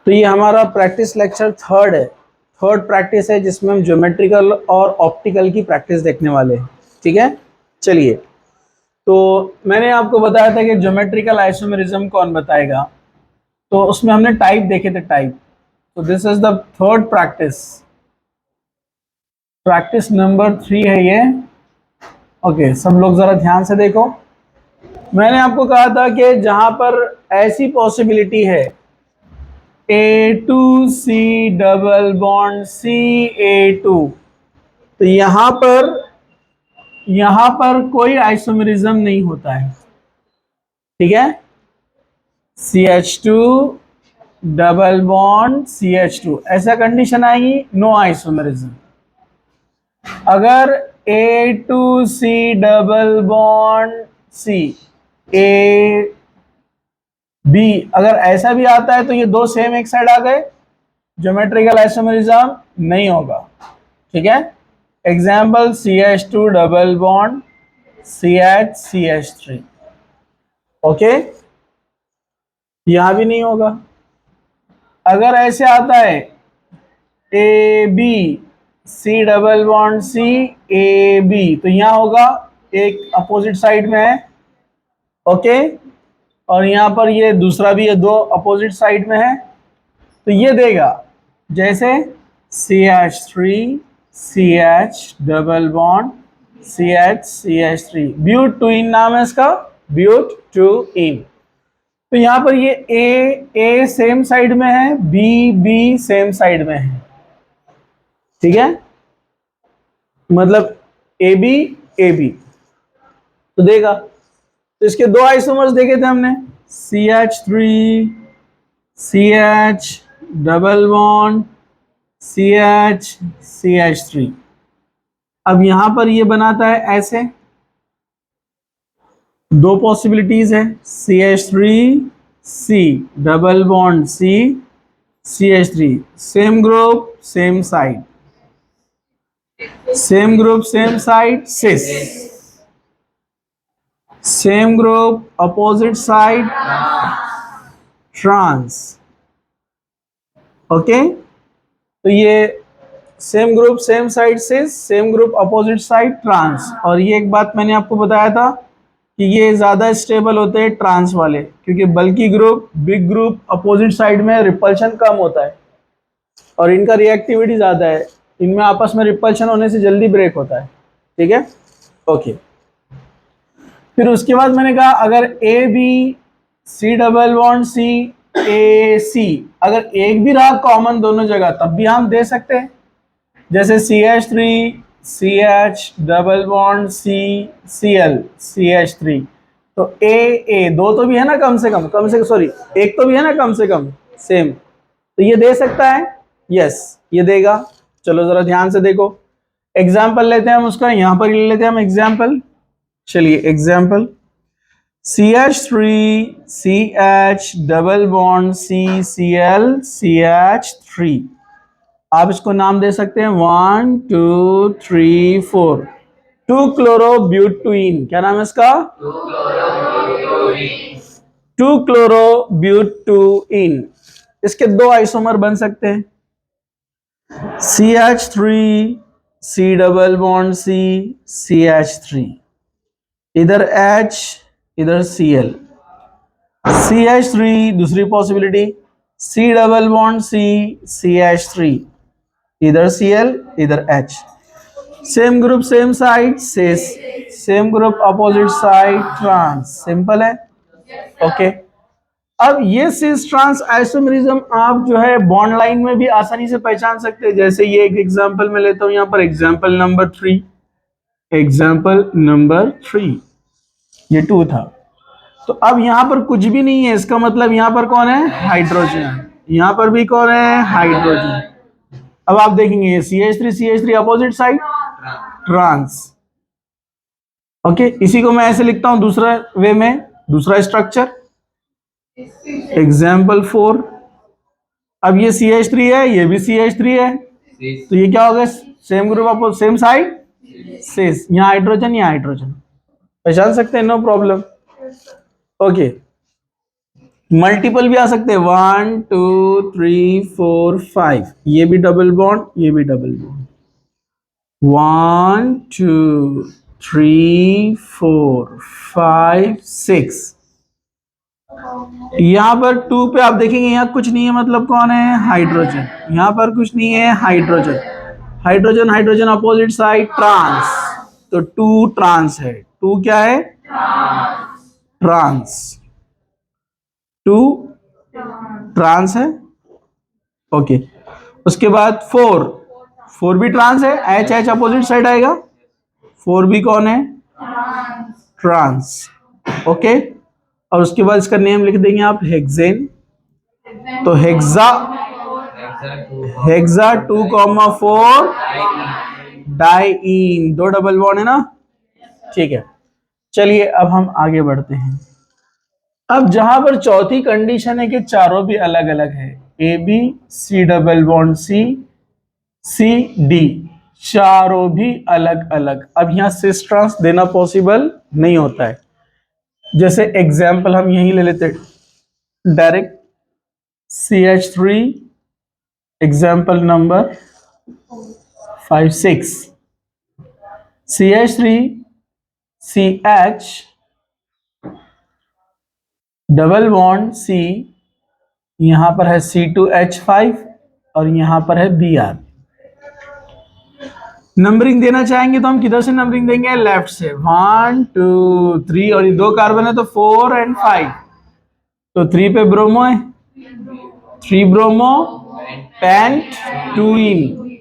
तो ये हमारा प्रैक्टिस लेक्चर थर्ड है, थर्ड प्रैक्टिस है जिसमें हम ज्योमेट्रिकल और ऑप्टिकल की प्रैक्टिस देखने वाले हैं। ठीक है, चलिए। तो मैंने आपको बताया था कि ज्योमेट्रिकल आइसोमेरिज्म कौन बताएगा, तो उसमें हमने टाइप देखे थे, टाइप। तो this is the third practice, practice number 3 है ये। ओके, सब लोग जरा ध्यान से देखो। मैंने आपको कहा था कि जहां पर ऐसी पॉसिबिलिटी है A2C डबल बॉन्ड CA2, तो यहां पर कोई आइसोमेरिज्म नहीं होता है। ठीक है, CH2 डबल बॉन्ड CH2, ऐसा कंडीशन आएगी, नो आइसोमेरिज्म। अगर A2C double bond C A B अगर ऐसा भी आता है तो ये दो सेम एक साइड आ गए, ज्योमेट्रिकल आइसोमेरिज्म नहीं होगा। ठीक है, example CH2 double bond CH3। Okay, यहां भी नहीं होगा। अगर ऐसे आता है ABC डबल बॉन्ड CAB, तो यहां होगा, एक अपोजिट साइड में है। ओके, और यहां पर ये दूसरा भी है, दो अपोजिट साइड में है, तो ये देगा जैसे CH3 CH double bond CH3, but two ene नाम है इसका, ब्यूट ट्विन। तो यहां पर ये A सेम साइड में है, B सेम साइड में है। ठीक है, मतलब AB तो देगा। तो इसके दो आइसोमर्स देखे थे हमने, CH3 CH double bond CH3। अब यहां पर ये बनाता है ऐसे, दो पॉसिबिलिटीज है, CH3 C double bond CH3, same group same side, same group same side cis, same group opposite side trans. Okay, तो ये सेम ग्रुप सेम साइड से same group opposite side trans. और ये एक बात मैंने आपको बताया था कि ये ज्यादा स्टेबल होते हैं ट्रांस वाले, क्योंकि बल्कि group big group opposite side में रिपल्शन कम होता है और इनका रिएक्टिविटी ज्यादा है, इनमें आपस में रिपल्शन होने से जल्दी ब्रेक होता है। ठीक है, ओके। फिर उसके बाद मैंने कहा अगर ABC डबल बॉन्ड CAC, अगर एक भी रहा कॉमन दोनों जगह, तब भी हम दे सकते हैं, जैसे CH3 CH double bond CCl CH3। तो A दो तो भी है ना, कम से कम सॉरी, एक तो भी है ना कम से कम सेम, तो ये दे सकता है, यस ये देगा। चलो जरा ध्यान से देखो, एग्जाम्पल लेते हैं हम उसका, यहां पर ले लेते हैं हम एग्जाम्पल। चलिए example, CH3 CH double bond CCl CH3, आप इसको नाम दे सकते हैं 1 2 3 4, 2 क्लोरोब्यूटीन। क्या नाम है इसका? 2 क्लोरोब्यूटीन। इसके दो आइसोमर बन सकते हैं, CH3 C double bond C CH3, इधर H इधर Cl, CH3 दूसरी possibility, C double bond C CH3, इधर Cl इधर H, same group same side cis, same group opposite side trans. Simple है, ओके। अब ये सिस ट्रांस आइसोमेरिज्म आप जो है बॉन्ड लाइन में भी आसानी से पहचान सकते हैं। जैसे ये एक एग्जांपल में लेता हूं, यहां पर एग्जांपल नंबर 3, एग्जांपल नंबर 3, ये 2 था। तो अब यहां पर कुछ भी नहीं है, इसका मतलब यहां पर कौन है? हाइड्रोजन। यहां पर भी कौन है? हाइड्रोजन। अब आप देखेंगे CH3 opposite side trans. Okay, इसी को मैं ऐसे लिखता हूं दूसरा वे में, दूसरा स्ट्रक्चर, एग्जाम्पल 4। अब ये CH3 है, ये भी CH3 है, तो ये क्या हो गया? सेम ग्रुप सेम साइड सिस, यहाँ हाइड्रोजन यहाँ हाइड्रोजन, पहचान सकते हैं, नो प्रॉब्लम। ओके, मल्टीपल भी आ सकते हैं, 1 2 3 4 5, ये भी डबल बॉन्ड, ये भी डबल बॉन्ड, 1 2 3 4 5 6। यहाँ पर 2 पे आप देखेंगे यहाँ कुछ नहीं है, मतलब कौन है, हाइड्रोजन। यहाँ पर कुछ नहीं है, hydrogen. Hydrogen hydrogen opposite side trans, तो 2 ट्रांस है। 2 क्या है, ट्रांस। 2 ट्रांस है, ओके। उसके बाद 4, 4 भी ट्रांस है, एच एच अपोजिट साइड आएगा, 4 भी कौन है, ट्रांस, ओके। और उसके बाद इसका नेम लिख देंगे आप हेक्सेन, तो hexa, hexa 2,4 diene, 2 double bond है ना, ठीक है। चलिए अब हम आगे बढ़ते हैं। अब जहां पर चौथी कंडीशन है कि चारों भी अलग अलग है, A B C double bond C, C D, चारों भी अलग अलग। अब यहां सिस ट्रांस देना पॉसिबल नहीं होता है। जैसे एग्जाम्पल हम यही ले लेते direct, CH3 example number 5 6, CH3 CH double bond C, यहां पर है C2H5 और यहां पर है Br। नंबरिंग देना चाहेंगे तो हम किधर से नंबरिंग देंगे, लेफ्ट से, 1 2 3, और ये 2 कार्बन है तो 4 और 5, तो 3 पे ब्रोमो है, 3 ब्रोमो पेंट 2 इन,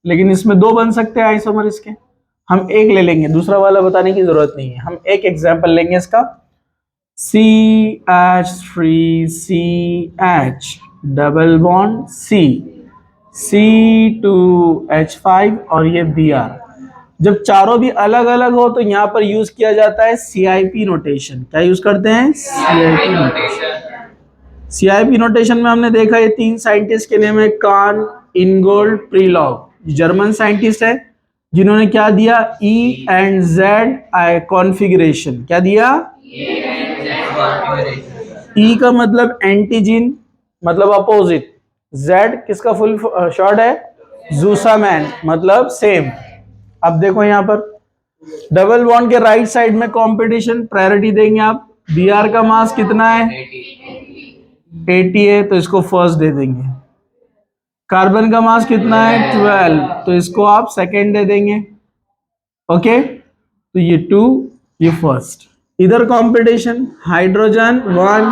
लेकिन इसमें 2 बन सकते हैं आइसोमर इसके, हम एक ले लेंगे, दूसरा वाला बताने की जरूरत नहीं है। हम एक एग्जांपल लेंगे इसका, CH3CH double bond C, C2H5 और ये Br। जब चारों भी अलग अलग हो तो यहाँ पर यूज किया जाता है CIP नोटेशन। क्या यूज करते हैं, CIP नोटेशन। CIP नोटेशन में हमने देखा ये 3 साइंटिस्ट के नेम है, कान, इनगोल्ड, प्रीलॉग। जर्मन साइंटिस्ट है जिन्होंने क्या दिया, E एंड Z कॉन्फ़िगरेशन। क्या दिया, E का मतलब एंटीजिन, मतलब अपोजिट। Z किसका फुल शॉर्ट है, जूसामैन, मतलब सेम। अब देखो यहाँ पर डबल बॉन्ड के राइट साइड में कंपटीशन, प्रायोरिटी देंगे आप। Br का मास कितना है, 80 है, तो इसको फर्स्ट दे देंगे। कार्बन का मास कितना है, 12, तो इसको आप सेकेंड दे देंगे, ओके। तो ये 2, ये फर्स्ट। इधर कंपटीशन, हाइड्रोजन 1,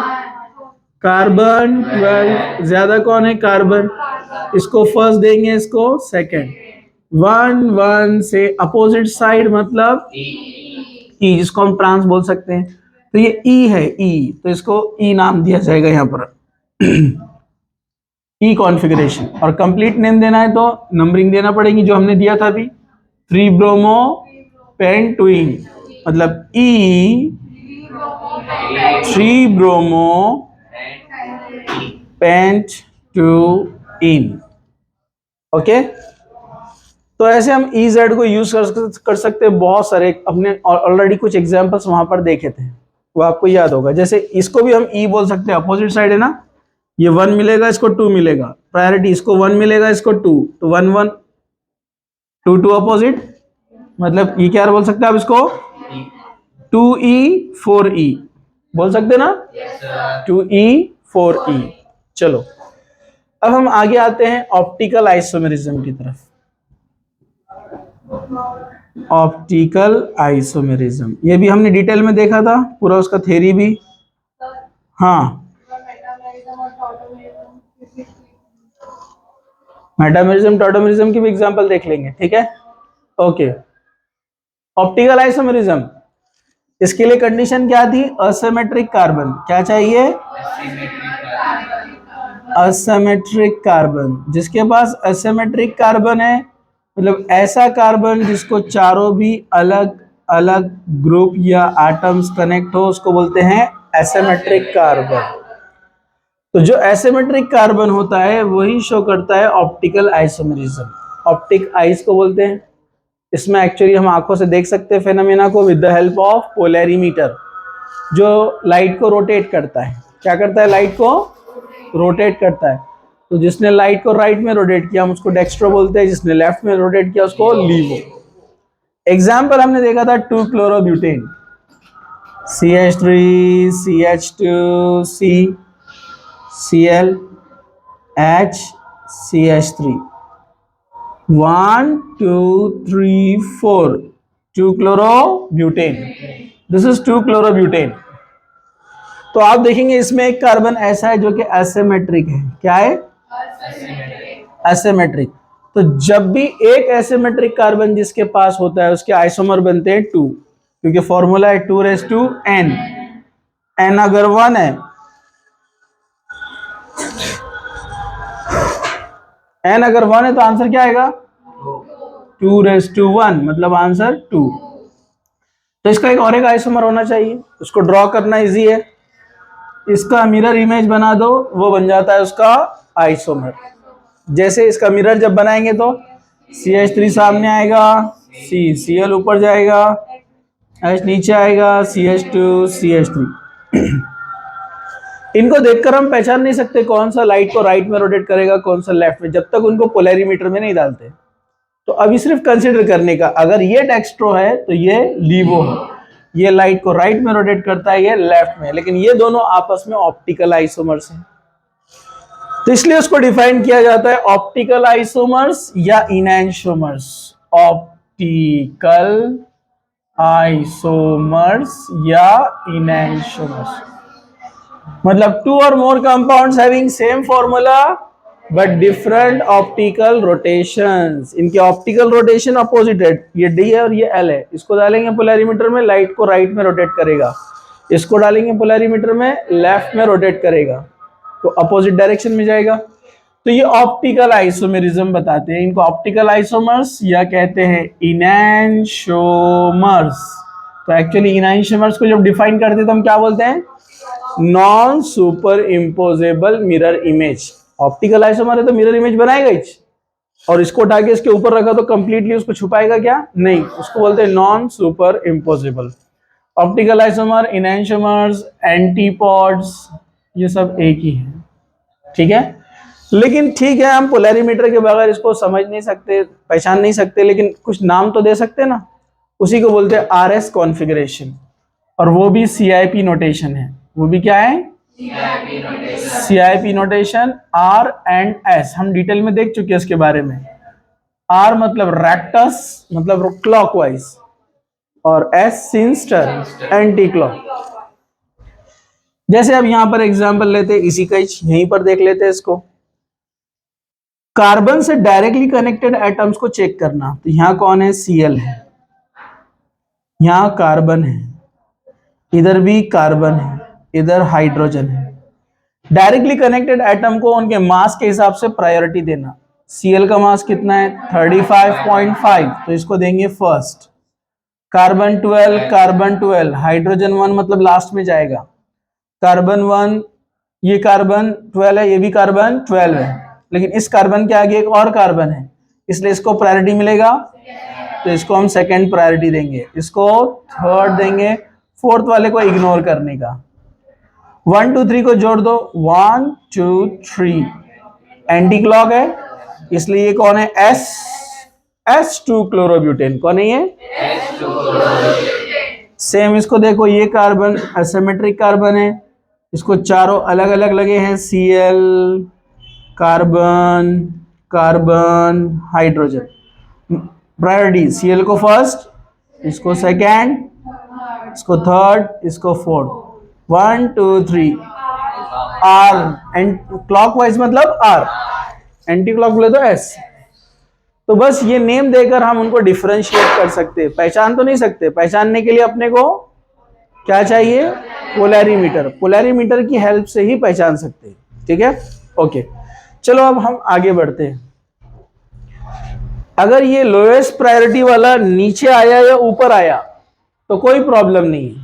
कार्बन 12, ज्यादा कौन है, कार्बन, इसको फर्स्ट देंगे, इसको सेकेंड। 1 1 से अपोजिट साइड मतलब ई, जिसको हम ट्रांस बोल सकते हैं, तो ये ई है, ई, तो इसको ई नाम दिया जाएगा यहाँ पर, ई कॉन्फ़िगरेशन। और कंप्लीट नेम देना है तो नंबरिंग देना पड़ेगी जो हमने दिया था अभी, 3 ब्रोमो पेंटुइन, मतलब E 3 bromo pent two ene, okay. तो ऐसे हम EZ को यूज कर सकते हैं बहुत सारे, अपने ऑलरेडी कुछ एग्जांपल्स वहां पर देखे थे, वो आपको याद होगा। जैसे इसको भी हम ई बोल सकते हैं, अपोजिट साइड है ना, ये 1 मिलेगा, इसको 2 मिलेगा, प्रायोरिटी, इसको 1 मिलेगा, इसको 2, तो 1 1 2 2 अपोजिट, मतलब ये क्या बोल सकते हैं आप इसको, 2E 4E बोल सकते हैं ना, 2E 4E। चलो अब हम आगे आते हैं ऑप्टिकल आइसोमेरिज्म की तरफ। ऑप्टिकल आइसोमेरिज्म, ये भी हमने डिटेल में देखा था, पूरा उसका थ्योरी भी। हाँ, मेटामेरिज्म टॉटोमेरिज्म की भी एग्जांपल देख लेंगे, ठीक है, ओके। ऑप्टिकल आइसोमेरिज्म, इसके लिए कंडीशन क्या थी, असिमेट्रिक कार्बन। क्या चाहिए, असिमेट्रिक कार्बन। जिसके पास असिमेट्रिक कार्बन है, मतलब ऐसा कार्बन जिसको चारों भी अलग अलग ग्रुप या एटम्स कनेक्ट हो, उसको बोलते हैं एसिमेट्रिक कार्बन। तो जो एसिमेट्रिक कार्बन होता है वही शो करता है ऑप्टिकल आइसोमेरिज्म। ऑप्टिक आइस को बोलते हैं। इसमें एक्चुअली हम आंखों से देख सकते हैं फेनोमेना को with the help of polarimeter, जो लाइट को रोटेट करता है। क्या करता है, लाइट को रोटेट करता है। तो जिसने लाइट को राइट में रोटेट किया हम उसको डेक्स्ट्रो बोलते हैं, जिसने लेफ्ट में रोटेट किया उसको लीवो। एग्जाम्पल हमने देखा था 2-chlorobutyne, CH3 CH2 C Cl H CH3, 1 2 3 4, 2-chlorobutyne, this is 2-chlorobutyne। तो आप देखेंगे इसमें एक कार्बन ऐसा है जो कि एसिमेट्रिक है। क्या है, एसिमेट्रिक। तो जब भी एक एसिमेट्रिक कार्बन जिसके पास होता है उसके आइसोमर बनते हैं 2, क्योंकि फॉर्मूला है 2n। n अगर 1 है, n अगर 1 है तो आंसर क्या आएगा, 2:1, मतलब आंसर 2। तो इसका एक और एक आइसोमर होना चाहिए, उसको ड्रॉ करना इजी है, इसका मिरर इमेज बना दो, वो बन जाता है उसका आइसोमर। जैसे इसका मिरर जब बनाएंगे तो CH3 सामने आएगा, Cl ऊपर जाएगा, H नीचे आएगा, CH2 CH3। इनको देखकर हम पहचान नहीं सकते कौन सा लाइट को राइट में रोटेट करेगा कौन सा लेफ्ट में, जब तक उनको पोलैरिमीटर में नहीं डालते। तो अभी सिर्फ कंसीडर करने का, अगर ये डेक्स्ट्रो है तो ये लीवो है, ये लाइट को राइट में रोटेट करता है, ये लेफ्ट में, लेकिन ये दोनों आपस में ऑप्टिकल आइसोमर्स हैं। तो इसलिए उसको डिफाइन किया जाता है ऑप्टिकल आइसोमर्स या इनैंशोमर्स। ऑप्टिकल आइसोमर्स या इनैंशोमर्स मतलब 2 or more compounds having same formula but different optical rotations। इनके ऑप्टिकल रोटेशन अपोजिट है, ये D है और ये L है। इसको डालेंगे पोलैरिमीटर में, लाइट को राइट में रोटेट करेगा, इसको डालेंगे पोलैरिमीटर में, लेफ्ट में रोटेट करेगा, तो अपोजिट डायरेक्शन में जाएगा। तो ये ऑप्टिकल आइसोमेरिज्म बताते हैं, इनको ऑप्टिकल आइसोमर्स या कहते हैं इनैंशोमर्स। तो एक्चुअली इनैंशोमर्स को जब डिफाइन करते हैं तो हम क्या बोलते हैं, non super imposable mirror image. Optical isomer है तो मिरर इमेज बनाएगा ही, और इसको उठा के इसके ऊपर रखा तो कंप्लीटली उसको छुपाएगा क्या, नहीं, उसको बोलते हैं non superimposable. Optical isomer, enantiomers, antipodes, ये सब एक ही है, ठीक है। लेकिन ठीक है, हम पोलैरिमीटर के बगैर इसको समझ नहीं सकते, पहचान नहीं सकते, लेकिन कुछ नाम तो दे सकते ना। उसी को बोलते हैं RS कॉन्फ़िगरेशन, और वो भी CIP नोटेशन है। वो भी क्या है, CIP notation, R and S। हम डिटेल में देख चुके हैं इसके बारे में। R मतलब रेक्टस, मतलब क्लॉकवाइज, और S सिंस्टर, एंटी क्लॉक। जैसे अब यहां पर एग्जांपल लेते हैं, इसी का यहीं पर देख लेते हैं इसको। कार्बन से डायरेक्टली कनेक्टेड एटम्स को चेक करना, तो यहां कौन है, Cl है, यहां कार्बन है, इधर भी कार्बन है, इधर हाइड्रोजन है। डायरेक्टली कनेक्टेड एटम को उनके मास के हिसाब से प्रायोरिटी देना। Cl का मास कितना है, 35.5, तो इसको देंगे फर्स्ट। कार्बन 12, हाइड्रोजन 1 मतलब लास्ट में जाएगा। कार्बन 1, ये कार्बन 12 है, ये भी कार्बन 12 है, लेकिन इस कार्बन के आगे एक और कार्बन है, इसलिए इसको प्रायोरिटी मिलेगा, तो इसको हम सेकेंड प्रायोरिटी देंगे, इसको थर्ड देंगे, फोर्थ वाले को इग्नोर करने का। 1 2 3 को जोड़ दो, 1 2 3, एंटी क्लॉक है, इसलिए ये कौन है, S2-chlorobutyne। कौन है ये, सेम इसको देखो, ये कार्बन एसिमेट्रिक कार्बन है, इसको चारों अलग अलग लगे हैं, Cl, carbon, carbon, hydrogen. Priority, Cl को फर्स्ट, इसको सेकेंड, इसको थर्ड, इसको फोर्थ। 1 2 3, R एंड क्लॉकवाइज मतलब R, एंटी क्लॉक बोले तो S। तो बस ये नेम देकर हम उनको डिफरेंशिएट कर सकते हैं, पहचान तो नहीं सकते। पहचानने के लिए अपने को क्या चाहिए, पोलैरिमीटर। पोलैरिमीटर की हेल्प से ही पहचान सकते हैं, ठीक है, ओके। चलो अब हम आगे बढ़ते हैं। अगर ये लोएस्ट प्रायोरिटी वाला नीचे आया या ऊपर आया तो कोई प्रॉब्लम नहीं है,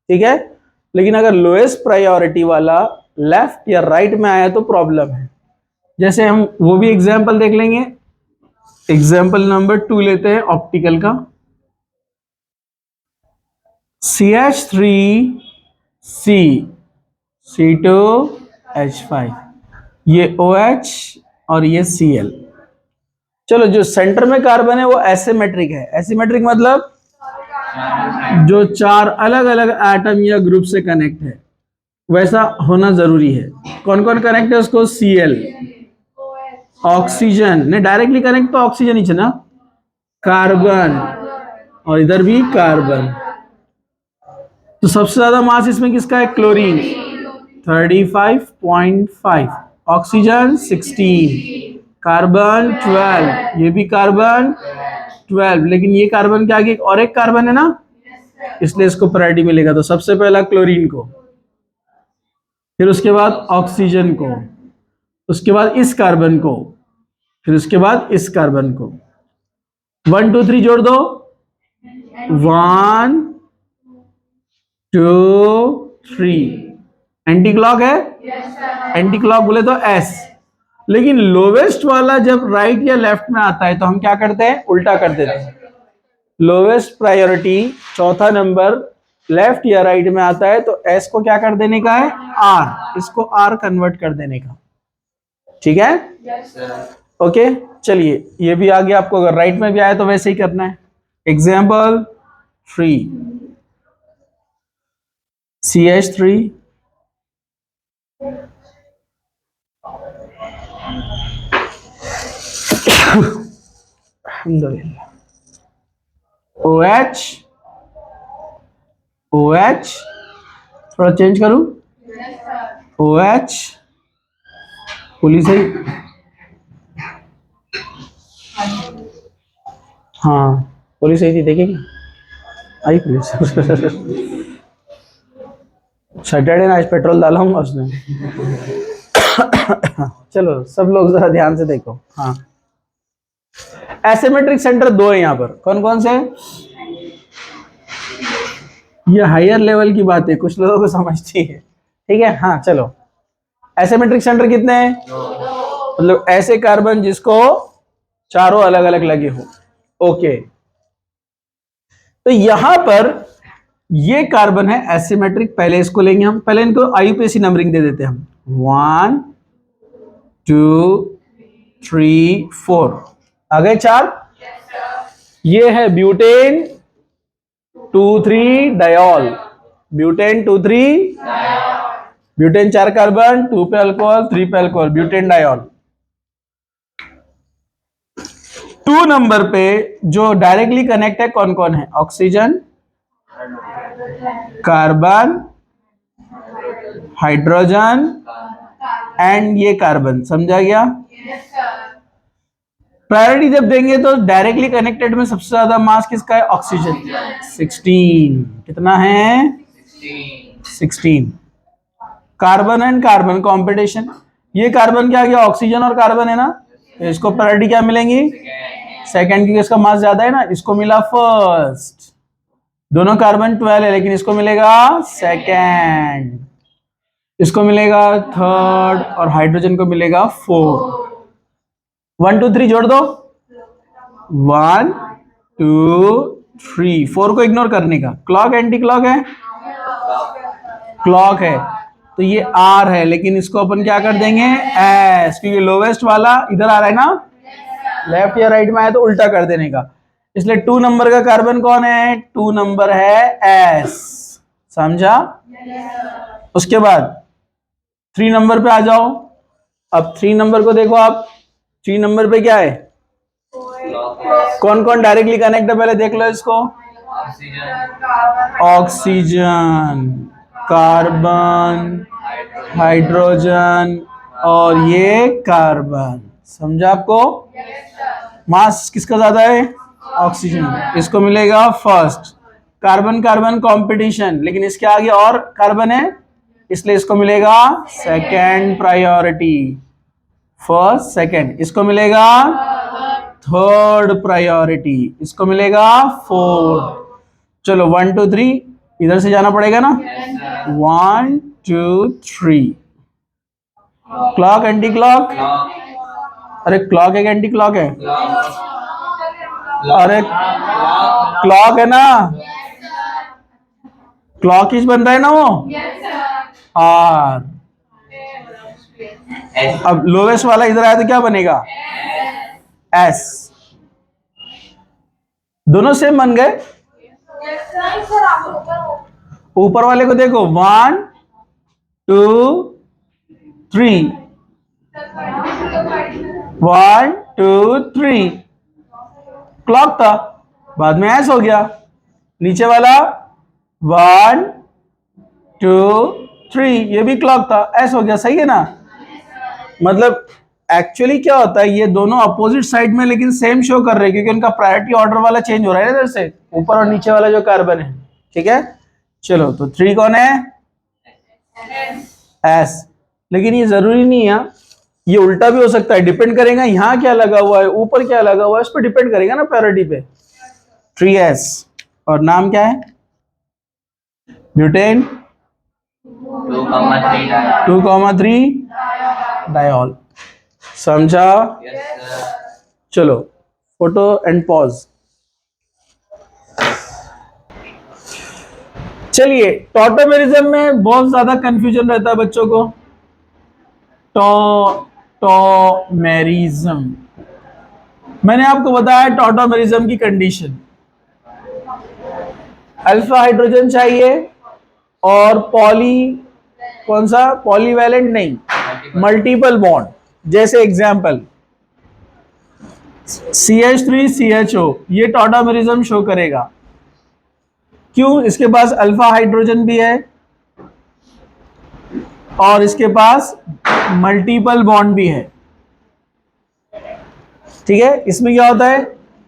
ठीक है, लेकिन अगर लोएस्ट प्रायोरिटी वाला लेफ्ट या राइट में आया तो प्रॉब्लम है। जैसे हम वो भी एग्जाम्पल देख लेंगे। एग्जाम्पल नंबर 2 लेते हैं ऑप्टिकल का। CH3C C2H5, ये OH और ये Cl। चलो, जो सेंटर में कार्बन है वो एसिमेट्रिक है। एसिमेट्रिक मतलब जो चार अलग अलग एटम या ग्रुप से कनेक्ट है, वैसा होना जरूरी है। कौन कौन कनेक्ट है उसको? Cl, ऑक्सीजन ने डायरेक्टली कनेक्ट तो ऑक्सीजन ही ना, कार्बन, और इधर भी कार्बन। तो सबसे ज्यादा मास इसमें किसका है? क्लोरीन 35.5, ऑक्सीजन 16, कार्बन 12, ये भी कार्बन 12, लेकिन ये कार्बन के आगे और एक कार्बन है ना, इसलिए इसको प्रायोरिटी मिलेगा। तो सबसे पहला क्लोरीन को, फिर उसके बाद ऑक्सीजन को, उसके बाद इस कार्बन को, फिर उसके बाद इस कार्बन को। 1 2 3 जोड़ दो। 1 2 3। एंटी क्लॉक है? एंटी क्लॉक बोले तो एस। लेकिन लोवेस्ट वाला जब राइट या लेफ्ट में आता है तो हम क्या करते हैं? उल्टा कर देते हैं। लोवेस्ट प्रायोरिटी चौथा नंबर लेफ्ट या राइट में आता है तो एस को क्या कर देने का है? आर, इसको आर कन्वर्ट कर देने का। ठीक है? ओके, चलिए, ये भी आ गया। आपको अगर राइट में भी आया तो वैसे ही करना है। एग्जाम्पल 3, CH3, OH, OH, थोड़ा चेंज करूं? OH, पुलिस है? हाँ, पुलिस आई थी, देखेगी? आई पुलिस। सैटरडे ना, आज पेट्रोल डाला हूँ उसने। चलो सब लोग जरा ध्यान से देखो। हाँ, एसिमेट्रिक सेंटर दो है यहाँ पर। कौन कौन से? ये हायर लेवल की बात है, कुछ लोगों को समझती है। ठीक है, हाँ चलो। एसिमेट्रिक सेंटर कितने हैं? मतलब ऐसे कार्बन जिसको चारों अलग अलग लगे हो। ओके, तो यहां पर ये कार्बन है एसिमेट्रिक। पहले इसको लेंगे हम, पहले इनको IUPAC नंबरिंग दे देते हैं हम। 1 2 3 4 आ गए 4। ये है butane 2,3 diol. Butane 2,3, butane 4 carbon, 2 पे अल्कोहल, 3 पे अल्कोहल, ब्यूटेन डायोल। 2 नंबर पे जो डायरेक्टली कनेक्ट है कौन कौन है? ऑक्सीजन, कार्बन, हाइड्रोजन एंड ये कार्बन। समझा गया? प्रायोरिटी जब देंगे तो डायरेक्टली कनेक्टेड में सबसे ज्यादा मास किसका है? ऑक्सीजन 16। कितना है? 16। Carbon and carbon competition. ये कार्बन क्या गया? ऑक्सीजन और कार्बन है ना, तो इसको प्रायोरिटी क्या मिलेंगी? सेकंड, क्योंकि इसका मास ज्यादा है ना। इसको मिला फर्स्ट। दोनों कार्बन 12 है, लेकिन इसको मिलेगा सेकंड, इसको मिलेगा थर्ड, और हाइड्रोजन को मिलेगा 4। 1 2 3 जोड़ दो। 1 2 3, 4 को इग्नोर करने का। क्लॉक एंटी क्लॉक है? क्लॉक है, तो ये आर है, लेकिन इसको अपन क्या कर देंगे? एस, क्योंकि लोवेस्ट वाला इधर आ रहा है ना, लेफ्ट या राइट में आया तो उल्टा कर देने का। इसलिए 2 नंबर का कार्बन कौन है? 2 नंबर है एस। समझा? उसके बाद 3 नंबर पे आ जाओ। अब 3 नंबर को देखो आप। 3 नंबर पे क्या है? कौन कौन डायरेक्टली कनेक्ट है? पहले देख लो इसको। ऑक्सीजन, कार्बन, हाइड्रोजन और ये कार्बन। समझा आपको? मास किसका ज्यादा है? ऑक्सीजन, इसको मिलेगा फर्स्ट। कार्बन कार्बन कंपटीशन, लेकिन इसके आगे और कार्बन है, इसलिए इसको मिलेगा सेकंड प्रायोरिटी। फर्स्ट सेकंड, इसको मिलेगा थर्ड प्रायोरिटी, इसको मिलेगा फोर्थ। चलो 1 2 3 इधर से जाना पड़ेगा ना। 1 2 3। Clock anti clock? अरे क्लॉक है कि एंटी क्लॉक है? अरे क्लॉक है ना, क्लॉक ही बन रहा है ना वो। आर। अब लोवेस्ट वाला इधर आया तो क्या बनेगा? एस। दोनों सेम बन गए। ऊपर वाले को देखो, 1 2 3, 1 2 3, क्लॉक था, बाद में एस हो गया। नीचे वाला 1 2 3, ये भी क्लॉक था, एस हो गया। सही है ना? मतलब एक्चुअली क्या होता है, ये दोनों अपोजिट साइड में लेकिन सेम शो कर रहे हैं, क्योंकि उनका प्रायोरिटी ऑर्डर वाला चेंज हो रहा है इधर से, ऊपर और नीचे वाला जो कार्बन है। ठीक है, चलो तो 3 कौन है? एस। लेकिन ये जरूरी नहीं है, ये उल्टा भी हो सकता है, डिपेंड करेगा यहां क्या लगा हुआ है, ऊपर क्या लगा हुआ है, उस पर डिपेंड करेगा ना प्रायोरिटी पे। 3s। और नाम क्या है? Butane 2,3 diol. समझा? चलो फोटो एंड पॉज। चलिए, टॉटोमेरिज्म में बहुत ज्यादा कंफ्यूजन रहता है बच्चों को। टॉटोमेरिज्म, मैंने आपको बताया टॉटोमेरिज्म की कंडीशन, अल्फा हाइड्रोजन चाहिए और कौन सा? पॉलीवैलेंट नहीं, मल्टीपल बॉन्ड। जैसे एग्जांपल CH3CHO, ये टॉटोमेरिज्म शो करेगा। क्यों? इसके पास अल्फा हाइड्रोजन भी है और इसके पास मल्टीपल बॉन्ड भी है। ठीक है, इसमें क्या होता है,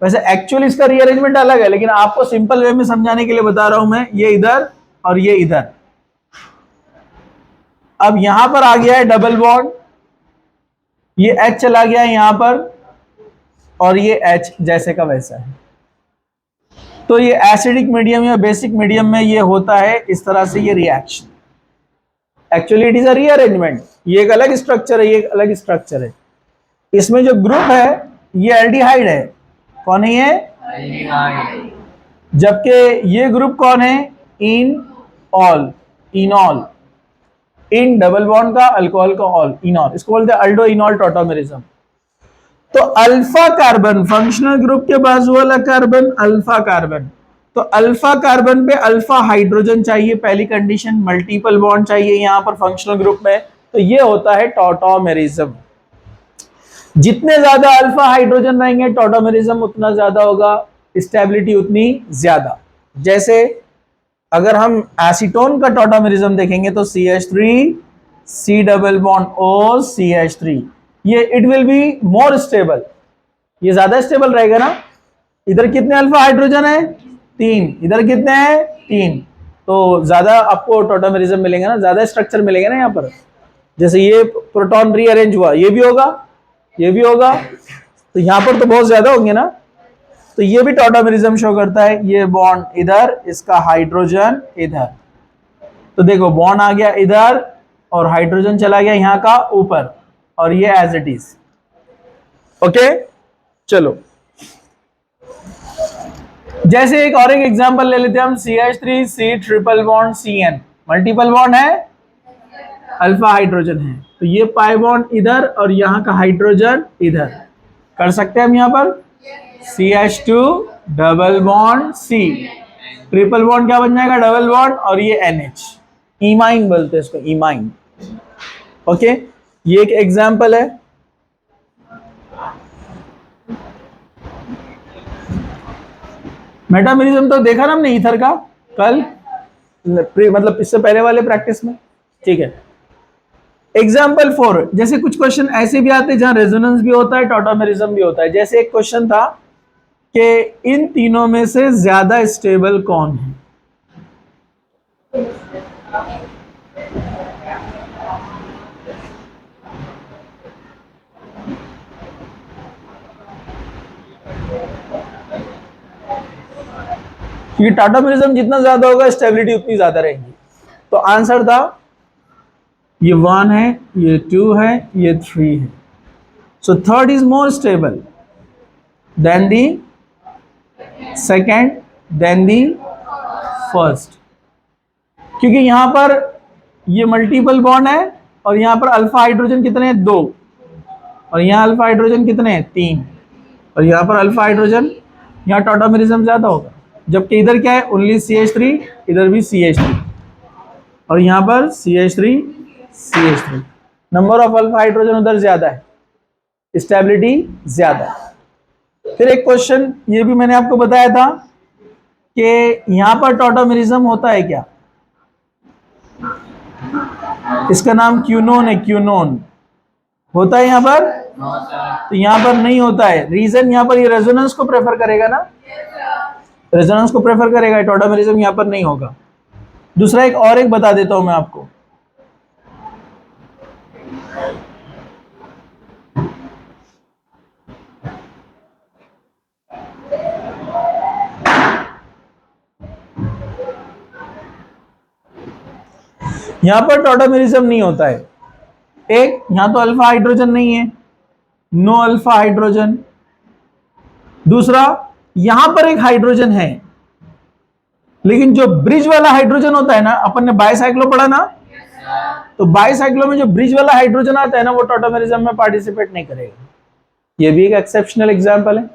वैसे एक्चुअली इसका रीअरेंजमेंट अलग है, लेकिन आपको सिंपल वे में समझाने के लिए बता रहा हूं मैं। ये इधर और ये इधर। अब यहां पर आ गया है डबल बॉन्ड, ये H चला गया है यहां पर, और ये H जैसे का वैसा है। तो ये एसिडिक मीडियम या बेसिक मीडियम में ये होता है इस तरह से ये reaction. Actually it is a rearrangement, ये एक अलग स्ट्रक्चर है, ये एक अलग स्ट्रक्चर है। इसमें जो ग्रुप है ये एल्डिहाइड है। कौन है ये? जबकि ये ग्रुप कौन है? इनऑल, इनॉल। इन डबल बॉन्ड का, अल्कोहल का ऑल, इनॉल। इसको बोलते हैं अल्डो इनॉल टॉटोमेरिज्म। तो अल्फा कार्बन, फंक्शनल ग्रुप के बाजू वाला कार्बन अल्फा कार्बन, तो अल्फा कार्बन पे अल्फा हाइड्रोजन चाहिए, पहली कंडीशन। मल्टीपल बॉन्ड चाहिए यहां पर फंक्शनल ग्रुप में, तो ये होता है टॉटोमेरिज्म। जितने ज्यादा अल्फा हाइड्रोजन रहेंगे टॉटोमेरिज्म उतना ज्यादा होगा, स्टेबिलिटी उतनी ज्यादा। जैसे अगर हम एसीटोन का टॉटोमेरिज्म देखेंगे तो CH3 C double bond O CH3, ये it will be more stable, ये ज्यादा स्टेबल रहेगा ना। इधर कितने अल्फा हाइड्रोजन है? 3। इधर कितने हैं? 3। तो ज्यादा आपको टॉटोमेरिज्म मिलेगा ना, ज्यादा स्ट्रक्चर मिलेगा ना यहाँ पर। जैसे ये प्रोटॉन रीअरेंज हुआ, ये भी होगा, ये भी होगा, तो यहां पर तो बहुत ज्यादा होंगे ना। तो ये भी टॉटोमेरिज्म शो करता है। ये बॉन्ड इधर, इसका हाइड्रोजन इधर, तो देखो बॉन्ड आ गया इधर और हाइड्रोजन चला गया यहां का ऊपर, और ये एज इट इज। ओके, चलो जैसे एक और एक एग्जांपल ले लेते हैं हम, CH3C triple bond CN, multiple bond है, अल्फा हाइड्रोजन है, तो ये पाई बॉन्ड इधर और यहां का हाइड्रोजन इधर। कर सकते हैं हम यहां पर CH2 double bond C, triple bond क्या बन जाएगा? डबल बॉन्ड, और ये NH, इमाइन बोलते हैं इसको, इमाइन। ओके, ये एक एग्जांपल है। मेटामेरिज्म तो देखा ना हमने ईथर का कल, मतलब इससे पहले वाले प्रैक्टिस में। ठीक है, एग्जाम्पल 4, जैसे कुछ क्वेश्चन ऐसे भी आते हैं जहां रेजोनेंस भी होता है, टॉटोमेरिज्म भी होता है। जैसे एक क्वेश्चन था कि इन तीनों में से ज्यादा स्टेबल कौन है? क्योंकि टॉटोमेरिज्म जितना ज्यादा होगा स्टेबिलिटी उतनी ज्यादा रहेगी। तो आंसर था ये 1 है, ये 2 है, ये 3 है। So third is more stable than the second, than the first, क्योंकि यहां पर ये मल्टीपल बॉन्ड है और यहाँ पर अल्फा हाइड्रोजन कितने हैं? 2, और यहाँ अल्फा हाइड्रोजन कितने हैं? 3, और यहाँ पर अल्फा हाइड्रोजन, यहाँ टॉटोमेरिज्म ज्यादा होगा, जबकि इधर क्या है? ओनली CH3, इधर भी CH3, और यहाँ पर CH3 CH3। Number of alpha hydrogen उधर ज्यादा है, स्टेबिलिटी ज्यादा है। फिर एक क्वेश्चन ये भी मैंने आपको बताया था कि यहां पर टॉटोमेरिज्म होता है क्या? इसका नाम क्यूनोन है, क्यूनोन होता है यहां पर? तो यहां पर नहीं होता है। रीजन, यहां पर ये रेजोनेंस को प्रेफर करेगा ना, रेजोनेंस को प्रेफर करेगा, टॉटोमेरिज्म यहां पर नहीं होगा। दूसरा एक और एक बता देता हूं मैं आपको, यहां पर टॉटोमेरिज्म नहीं होता है। एक, यहां तो अल्फा हाइड्रोजन नहीं है, नो अल्फा हाइड्रोजन। दूसरा, यहां पर एक हाइड्रोजन है, लेकिन जो ब्रिज वाला हाइड्रोजन होता है ना, अपन ने बाइसाइक्लो पढ़ा ना, तो बाइसाइक्लो में जो ब्रिज वाला हाइड्रोजन आता है ना, वो टॉटोमेरिज्म में पार्टिसिपेट नहीं करेगा। ये भी एक एक्सेप्शनल एग्जांपल है,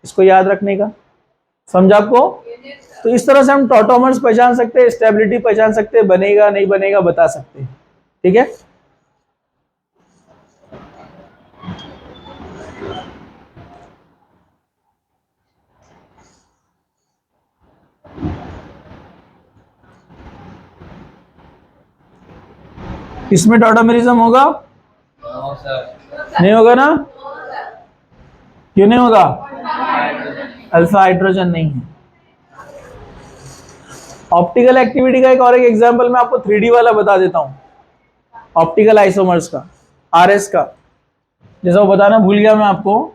इसको याद रखने का। समझा आपको? तो इस तरह से हम टॉटोमर्स पहचान सकते हैं, स्टेबिलिटी पहचान सकते हैं, बनेगा नहीं बनेगा बता सकते हैं। ठीक है, इसमें टॉटोमेरिज्म होगा? नहीं होगा ना? क्यों नहीं होगा? अल्फा हाइड्रोजन नहीं है। ऑप्टिकल एक्टिविटी का एक और एक एग्जांपल मैं आपको 3D वाला बता देता हूं, ऑप्टिकल आइसोमर्स का, RS का। जैसा वो बताना भूल गया मैं आपको,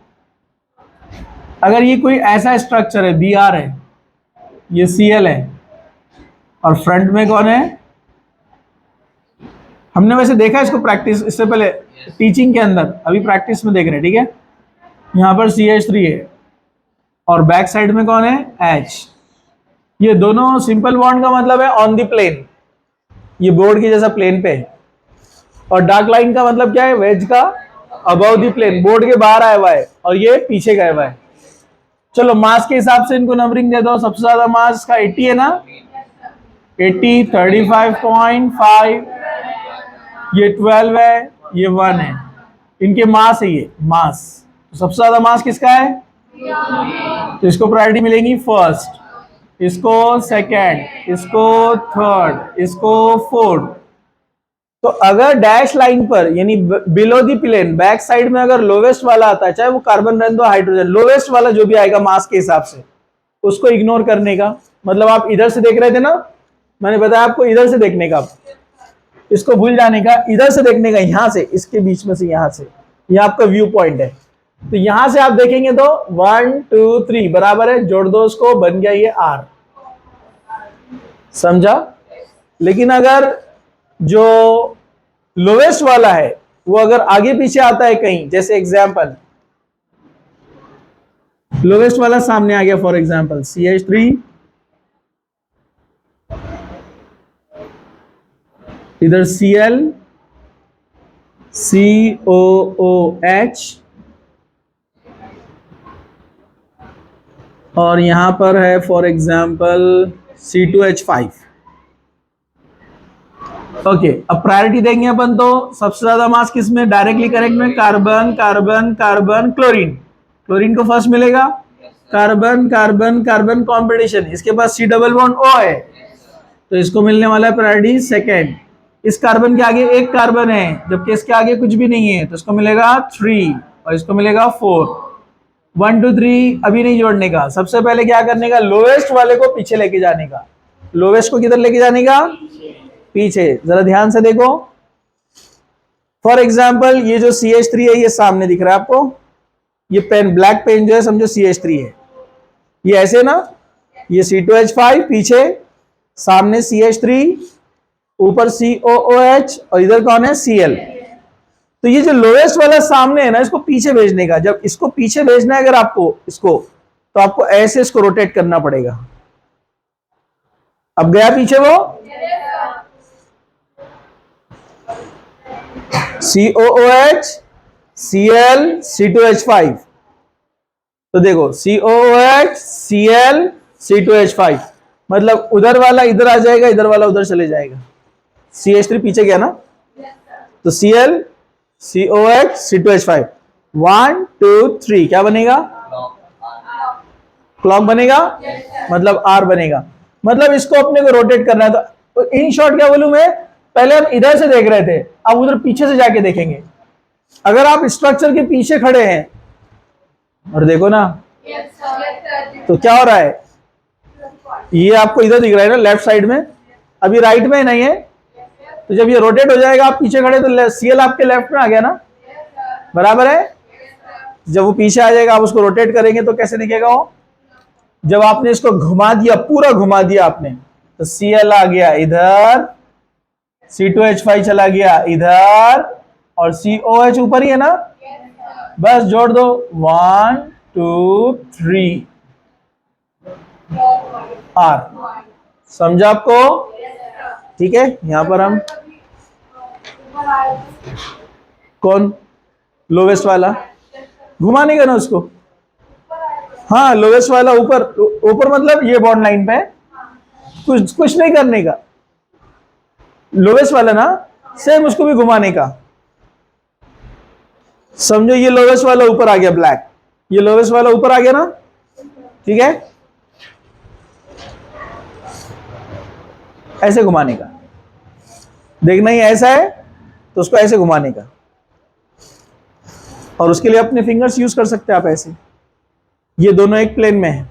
अगर ये कोई ऐसा स्ट्रक्चर है, Br है, ये Cl है, और फ्रंट में कौन है? हमने वैसे देखा इसको प्रैक्टिस, इससे पहले टीचिंग के अंदर, अभी प्रैक्टिस में देख रहे हैं। ठीक है, यहाँ पर CH3 है और बैक साइड में कौन है? H। ये दोनों सिंपल बॉन्ड का मतलब है ऑन द प्लेन, ये बोर्ड के जैसा प्लेन पे है, और डार्क लाइन का मतलब क्या है? वेज का अबव द प्लेन, बोर्ड के बाहर आया हुआ है, और ये पीछे गया हुआ है। चलो मास के हिसाब से इनको नंबरिंग दे दो। सबसे ज्यादा मास का 80 है ना, 80, 35.5, ये 12 है, ये 1 है, इनके मास है ये मास। तो सबसे ज्यादा मास किसका है? तो इसको प्रायोरिटी मिलेगी फर्स्ट, इसको सेकंड, इसको थर्ड, इसको फोर्थ। तो अगर डैश लाइन पर यानी below the plane back side में अगर लोवेस्ट वाला आता है, चाहे वो कार्बन रहने दो हाइड्रोजन, लोवेस्ट वाला जो भी आएगा मास के हिसाब से, उसको इग्नोर करने का। मतलब आप इधर से देख रहे थे ना, मैंने बताया आपको इधर से देखने का, इसको भूल जाने का, इधर से देखने का, यहां से, इसके बीच में से, यहां से, यह आपका व्यू पॉइंट है। तो यहां से आप देखेंगे तो 1 2 3 बराबर है, जोड़ दो उसको, बन गया ये R। समझा? लेकिन अगर जो लोवेस्ट वाला है वो अगर आगे पीछे आता है कहीं, जैसे एग्जांपल लोवेस्ट वाला सामने आ गया, फॉर एग्जांपल CH3, इधर Cl, COOH, और यहां पर है फॉर एग्जांपल C2H5। ओके, अब प्रायोरिटी देंगे अपन तो सबसे ज्यादा मास किसमें? डायरेक्टली करेक्ट में carbon carbon carbon chlorine, chlorine को फर्स्ट मिलेगा। कार्बन कार्बन कार्बन कॉम्पिटिशन, इसके पास C डबल बॉन्ड O है, तो इसको मिलने वाला है प्रायोरिटी सेकेंड। इस कार्बन के आगे एक कार्बन है, जबकि इसके आगे कुछ भी नहीं है, तो इसको मिलेगा 3 और इसको मिलेगा 4। 1 2 3 अभी नहीं जोड़ने का, सबसे पहले क्या करने का? लोवेस्ट वाले को पीछे लेके जाने का। लोवेस्ट को किधर लेके जाने का? पीछे। जरा ध्यान से देखो, फॉर एग्जाम्पल ये जो CH3 है, ये सामने दिख रहा है आपको, ये पेन, ब्लैक पेन जो है समझो CH3 है, ये ऐसे ना, ये C2H5 पीछे, सामने CH3, ऊपर COOH, और इधर कौन है? Cl। तो ये जो लोएस्ट वाला सामने है ना, इसको पीछे भेजने का। जब इसको पीछे भेजना है अगर आपको इसको, तो आपको ऐसे इसको रोटेट करना पड़ेगा। अब गया पीछे वो, COOH Cl C2H5। तो देखो COOH Cl C2H5 मतलब उधर वाला इधर आ जाएगा, इधर वाला उधर चले जाएगा। CH3 पीछे गया ना, तो Cl COH C2H5 1 2 3 क्या बनेगा? क्लॉक बनेगा, मतलब R बनेगा। मतलब इसको अपने को रोटेट करना है। तो इन शॉर्ट क्या बोलूं मैं, पहले हम इधर से देख रहे थे, अब उधर पीछे से जाके देखेंगे। अगर आप स्ट्रक्चर के पीछे खड़े हैं और देखो ना, तो क्या हो रहा है, ये आपको इधर दिख रहा है ना लेफ्ट साइड में, अभी राइट में नहीं है। तो जब ये रोटेट हो जाएगा, आप पीछे खड़े तो Cl आपके लेफ्ट में आ गया ना, बराबर है। जब वो पीछे आ जाएगा, आप उसको रोटेट करेंगे तो कैसे दिखेगा वो, जब आपने इसको घुमा दिया, पूरा घुमा दिया आपने, तो Cl आ गया इधर, C2H5 चला गया इधर, और COH ऊपर ही है ना, बस जोड़ दो 1 2 3 R। समझा आपको? ठीक है। यहां पर हम कौन लोवेस्ट वाला घुमाने का ना उसको, हाँ लोवेस्ट वाला ऊपर, ऊपर मतलब ये बॉन्ड लाइन पे कुछ नहीं करने का, लोवेस्ट वाला ना सेम उसको भी घुमाने का। समझो ये लोवेस्ट वाला ऊपर आ गया ब्लैक, ये लोवेस्ट वाला ऊपर आ गया ना, ठीक है, ऐसे घुमाने का। देखना ही ऐसा है तो उसको ऐसे घुमाने का, और उसके लिए अपने फिंगर्स यूज कर सकते हैं आप ऐसे, ये दोनों एक प्लेन में है।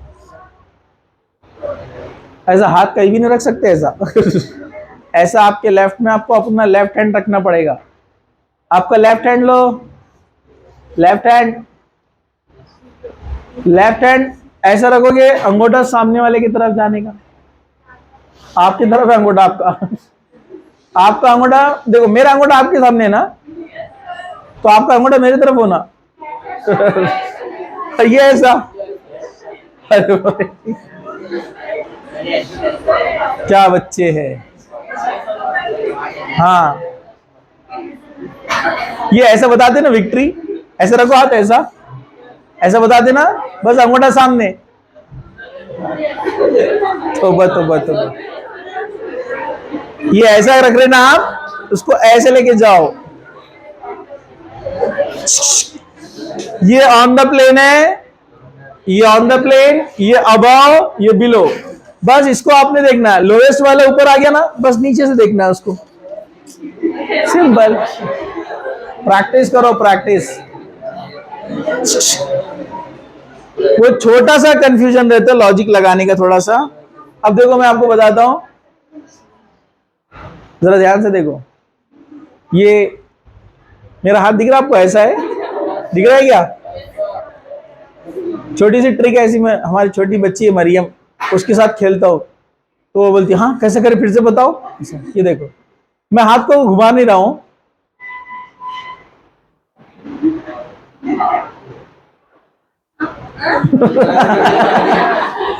ऐसा हाथ कहीं भी नहीं रख सकते ऐसा ऐसा आपके लेफ्ट में आपको अपना लेफ्ट हैंड रखना पड़ेगा। आपका लेफ्ट हैंड लो, लेफ्ट हैंड ऐसा रखोगे, अंगूठा सामने वाले की तरफ जाने का, आपकी तरफ है अंगूठा आपका अंगूठा देखो, मेरा अंगूठा आपके सामने है ना, तो आपका अंगूठा मेरी तरफ होना ये ऐसा क्या बच्चे हैं। हाँ ये ऐसा बता देना विक्ट्री, ऐसा रखो हाथ, ऐसा बता देना, बस अंगूठा सामने। तोबा तोबा तोबा, ये ऐसा रख लेना आप, उसको ऐसे लेके जाओ, ये ऑन द प्लेन है, ये ऑन द प्लेन, ये अबव, ये बिलो। बस इसको आपने देखना है, लोएस्ट वाला ऊपर आ गया ना, बस नीचे से देखना है उसको। सिंपल, प्रैक्टिस करो प्रैक्टिस। वो छोटा सा कंफ्यूजन रहता है लॉजिक लगाने का थोड़ा सा। अब देखो मैं आपको बताता हूं, जरा ध्यान से देखो, ये मेरा हाथ दिख रहा है आपको, ऐसा है, दिख रहा है क्या? छोटी सी ट्रिक ऐसी, मैं हमारी छोटी बच्ची है मरियम, उसके साथ खेलता हूं, तो वो बोलती है हाँ कैसे करे, फिर से बताओ। ये देखो मैं हाथ को घुमा नहीं रहा हूं,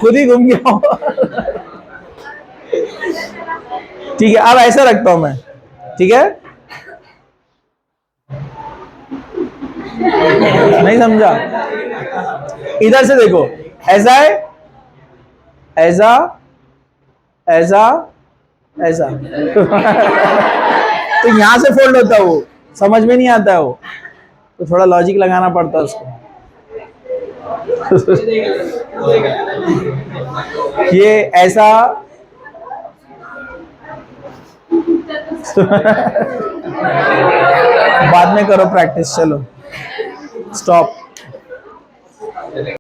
खुद ही घूम गया हूं ठीक है, अब ऐसा रखता हूं मैं, ठीक है, नहीं समझा? इधर से देखो, ऐसा है, ऐसा ऐसा ऐसा तो यहां से फोल्ड होता है, वो समझ में नहीं आता है वो, तो थोड़ा लॉजिक लगाना पड़ता है उसको ये ऐसा बाद में करो प्रैक्टिस, चलो स्टॉप।